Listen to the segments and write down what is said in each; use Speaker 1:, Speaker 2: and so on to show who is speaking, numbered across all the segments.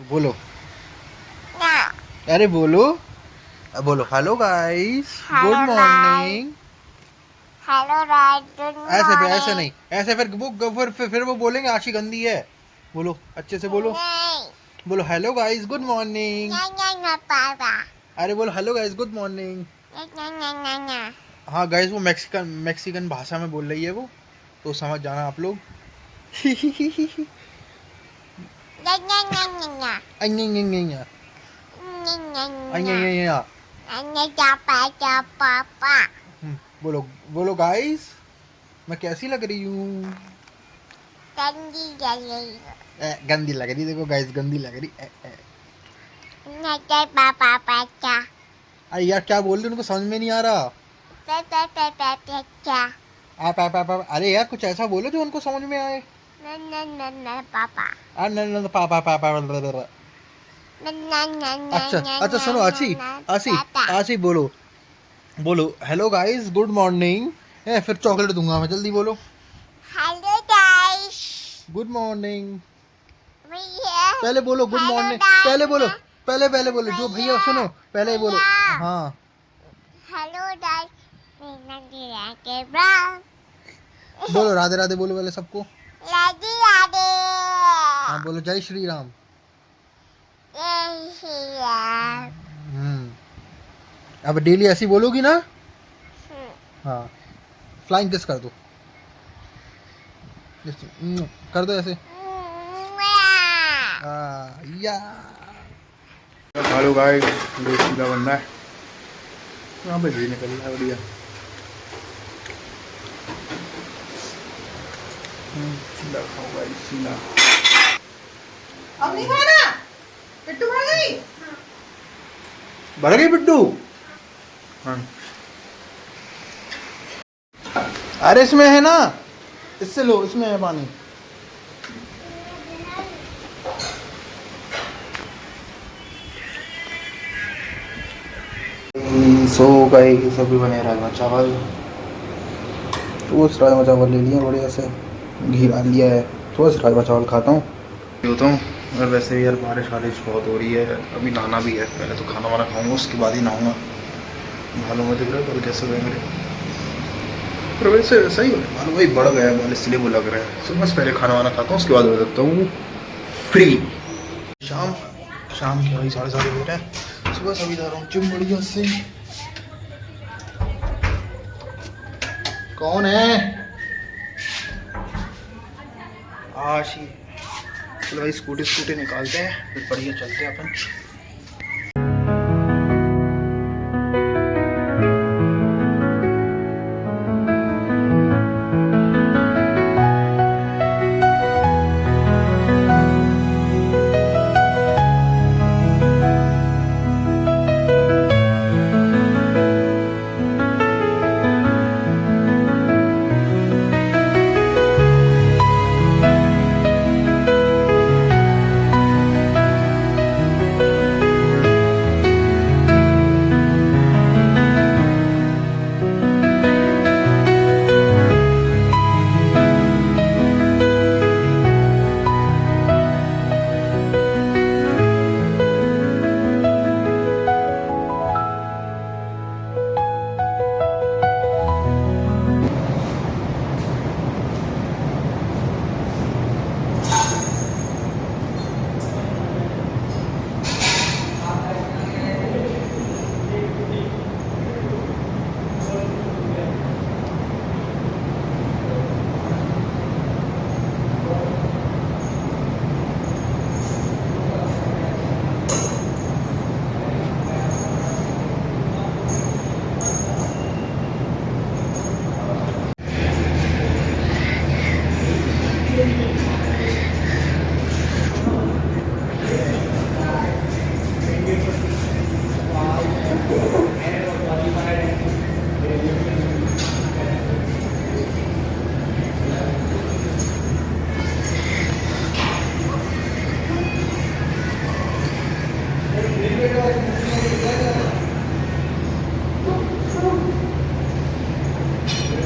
Speaker 1: बोलो। अरे बोलो। बोलो hello guys good
Speaker 2: hello guys.
Speaker 1: Morning.
Speaker 2: Hello guys, good
Speaker 1: ऐसे
Speaker 2: मॉर्निंग।
Speaker 1: नहीं, ऐसे फिर वो बोलेंगे आशी गंदी है। बोलो अच्छे से बोलो।
Speaker 2: नहीं
Speaker 1: बोलो हेलो गाइस गुड मॉर्निंग।
Speaker 2: नहीं नहीं नहीं पापा।
Speaker 1: अरे बोलो हेलो गाइस गुड मॉर्निंग।
Speaker 2: नहीं नहीं नहीं नहीं नहीं
Speaker 1: हाँ गाइस, वो मैक्सिकन मैक्सिकन भाषा में बोल रही है वो, तो समझ जाना आप लोग।
Speaker 2: नहीं नहीं नहीं नहीं नहीं पापा पापा।
Speaker 1: बोलो बोलो गाइस, मैं कैसी लग रही हूँ?
Speaker 2: गंदी गली।
Speaker 1: गंदी लग रही, देखो गाइस गंदी लग रही।
Speaker 2: नहीं पापा पापा।
Speaker 1: अरे यार क्या बोल रहे, उनको समझ में नहीं आ रहा।
Speaker 2: पापा पापा पापा।
Speaker 1: अरे यार कुछ ऐसा बोलो जो उनको समझ में आए।
Speaker 2: नहीं नहीं नहीं नहीं पापा।
Speaker 1: पापा।
Speaker 2: नहीं नहीं नहीं
Speaker 1: अच्छा
Speaker 2: नहीं
Speaker 1: अच्छा, सुनो
Speaker 2: नहीं
Speaker 1: आशी,
Speaker 2: नहीं
Speaker 1: आशी,
Speaker 2: पापा।
Speaker 1: आशी बोलो। बोलो हेलो गाइस गुड मॉर्निंग। फिर चॉकलेट दूंगा मैं, जल्दी बोलो।
Speaker 2: Hello guys.
Speaker 1: Good morning.
Speaker 2: भैया।
Speaker 1: पहले बोलो गुड
Speaker 2: हेलो
Speaker 1: मॉर्निंग, पहले बोलो।
Speaker 2: गाइस।
Speaker 1: पहले पहले बोलो जो भैया, सुनो पहले बोलो।
Speaker 2: भैया।
Speaker 1: हाँ
Speaker 2: हेलो गाइस। मैं गिरा के ब्राउन।
Speaker 1: बोलो राधे राधे बोलो पहले सबको।
Speaker 2: राधे राधे।
Speaker 1: हाँ बोलो जय श्री राम।
Speaker 2: जय श्री राम।
Speaker 1: अब डेली ऐसी बोलोगी ना। हाँ फ्लाइंग किस कर दो। कर दो ऐसे। या हेलो गाइस, सीधा बंदा है यहाँ पे, घी निकल रहा है बढ़िया। सीधा खाओ गाइस, सीधा।
Speaker 3: अब नहीं खाना। पिट्टू भर गई।
Speaker 1: भर गई पिट्टू। हाँ अरे इसमें है ना, इससे लो, इसमें है पानी। सो गई सभी बने राजमा चावल। तो उस राजमा चावल ले लिए बढ़िया से, घी डाल लिया है, तो बस राजमा चावल खाता हूँ होता हूँ। और वैसे भी यार बारिश वारिश बहुत हो रही है, अभी नहाना भी है, पहले तो खाना वाना खाऊंगा उसके बाद ही नहाऊंगा। बालों में दिख रहा है बाल कैसे हुए मेरे, पर वैसे सही हो रहा है बाल, वही बढ़ गया है बाल इसलिए वो लग रहा है। तो बस पहले खाना वाना खाता हूँ उसके बाद हो सकता हूँ फ्री। शाम शाम के वही 7:30 बज रहे हैं, सुबह सभी जा रहा हूँ जिम बढ़िया से। कौन है? आशी। चलो भाई स्कूटी स्कूटी निकालते हैं, फिर बढ़िया चलते हैं अपन।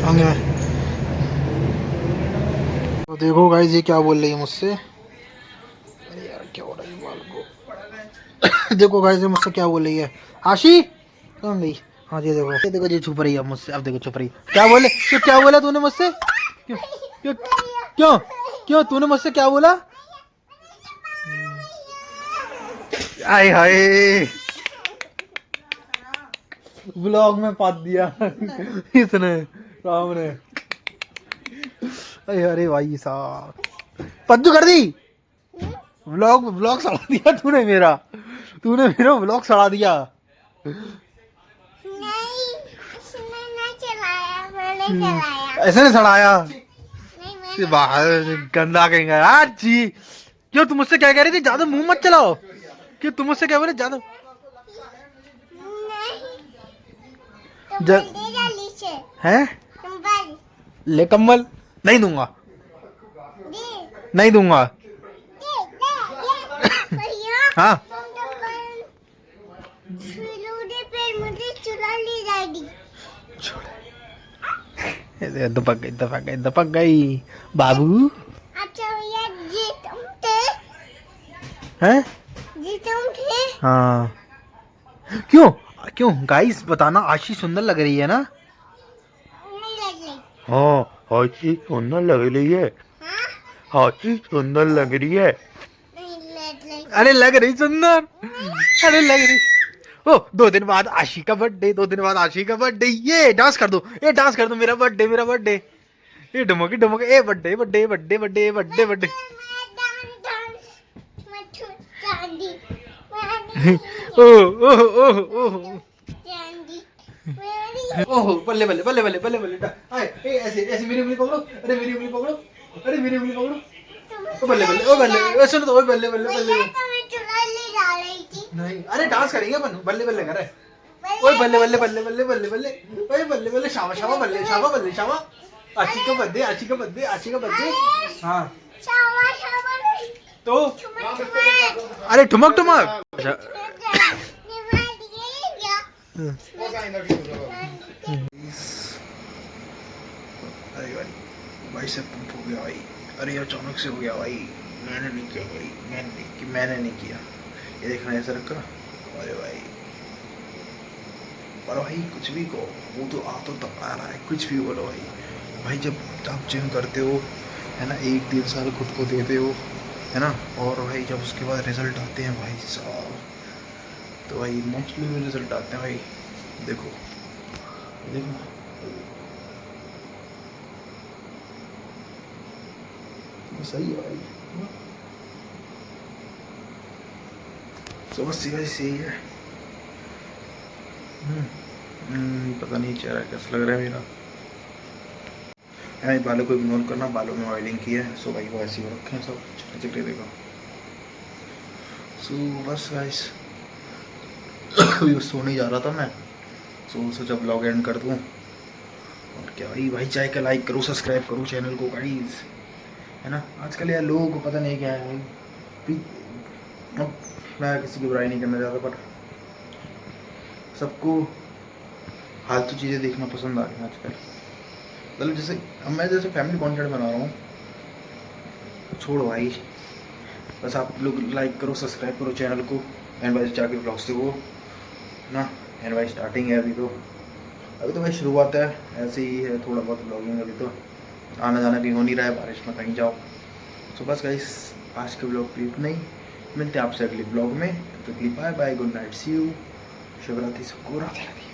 Speaker 1: आगे में तो देखो गाइस ये क्या बोल रही है मुझसे। अरे यार क्या हो रहा है बाल को। देखो गाइस मुझसे क्या बोल रही है आशी, कौन गई? हाँ जी देखो, ये देखो, ये छुप रही है मुझसे। अब देखो छुप रही, क्या बोले? क्या बोला तूने मुझसे? क्यों क्यों क्यों क्यों तूने मुझसे क्या बोला? आय हाय, ब्लॉग में पात दिया इसने, राम ने। अरे भाई साहब, पद्दू कर दी। व्लॉग सड़ा दिया तूने मेरा व्लॉग सड़ा दिया।
Speaker 2: नहीं, इसने नहीं चलाया, मैंने चलाया।
Speaker 1: ऐसे नहीं सड़ाया
Speaker 2: नहीं, मैंने
Speaker 1: बाहर, गंदा कहेंगे यार जी। क्यों तुम मुझसे क्या कह रही थी? ज्यादा मुंह मत चलाओ। क्यों तुम मुझसे क्या बोले? ज्यादा
Speaker 2: नहीं, तो
Speaker 1: ज-
Speaker 2: बोल दे जल्दी से।
Speaker 1: हैं?
Speaker 2: तुम बोल
Speaker 1: ले कम्बल नहीं दूंगा,
Speaker 2: दे
Speaker 1: नहीं दूंगा।
Speaker 2: दे दे भैया।
Speaker 1: हाँ
Speaker 2: तुम तो कल फिर मुझे चुरा ली जाएगी।
Speaker 1: दपक गई बाबू।
Speaker 2: अच्छा भैया, जी तुम थे,
Speaker 1: हैं?
Speaker 2: जी तुम थे।
Speaker 1: हाँ क्यों क्यों गाइस बताना, आशी सुंदर लग रही है ना?
Speaker 2: नहीं लग रही।
Speaker 1: हाँ आशी सुंदर लग रही है,
Speaker 2: हाँ,
Speaker 1: आशी सुंदर लग रही है।
Speaker 2: नहीं लग रही।
Speaker 1: अरे लग रही सुंदर, अरे लग रही। ओ 2 दिन बाद आशी का बर्थडे, 2 दिन बाद आशी का बर्थडे। ये डांस कर दो, ये डांस कर दो, मेरा बर्थडे। ये डुमकी डुमकी, ए birthday birthday birthday birthday birthday birthday. Oh बल्ले बल्ले बल्ले बल्ले बल्ले बल्ले। ऐसे ऐसे मेरी उंगली पकड़ो, अरे मेरी उंगली पकड़ो, अरे मेरी उंगली पकड़ो। ओ बल्ले बल्ले, ओ बल्ले, सुनो तो, ओ बल्ले बल्ले बल्ले। नहीं अरे डांस करेंगे अपन, बल्ले बल्ले करे। ओए बल्ले बल्ले बल्ले बल्ले बल्ले बल्ले, ओए बल्ले बल्ले, शामा शामा बल्ले, शामा बल्ले शामा। आची का बर्थडे, आची का बर्थडे, आची का बर्थडे। हाँ तो अरे ठुमक ठुमक। अरे भाई से पंप हो गया भाई। अरे अचानक से हो गया भाई, मैंने नहीं किया भाई, मैंने नहीं किया। ये देखना ऐसा रखा। अरे भाई पर भाई कुछ भी कहो, वो तो तकड़ा रहा है, कुछ भी बोलो भाई जब आप जिम करते हो है ना, 1-1.5 साल खुद को देते हो है ना, और भाई जब उसके बाद रिजल्ट आते हैं भाई साहब, तो भाई नेक्स्ट लेवल रिजल्ट आते हैं भाई। देखो सही है भाई, बस सही है। पता नहीं चेहरा कैसा लग रहा है मेरा। बालों को इग्नोर करना, बालों में ऑयलिंग की है, सो भाई वो ऐसे ही रखे हैं सब चिकटे देखो। सो बस गाइस अभी सोने जा रहा था मैं, सो सोचा ब्लॉग एंड कर दूँ। और क्या भाई चाहे का लाइक करो, सब्सक्राइब करो चैनल को गाइस, है ना। आजकल यार लोगों को पता नहीं क्या है भाई, अब मैं किसी की बुराई नहीं करना चाहता, पर सबको फालतू चीज़ें देखना पसंद आ रही है आजकल। मतलब जैसे अब मैं फैमिली कंटेंट बना रहा हूँ, छोड़ो भाई, बस आप लोग लाइक करो, सब्सक्राइब करो चैनल को, एंड भाई जाके ब्लॉग्स देखो ना। एंड भाई स्टार्टिंग है अभी तो भाई शुरुआत है, ऐसे ही है थोड़ा बहुत ब्लॉगिंग, अभी तो आना जाना कहीं हो नहीं रहा है, बारिश में कहीं जाओ। तो बस गाइस आज के ब्लॉग पे इतना ही, मिलते हैं आपसे अगले ब्लॉग में। तो bye bye, good night, see you, Shivratri, सबको राधे राधे।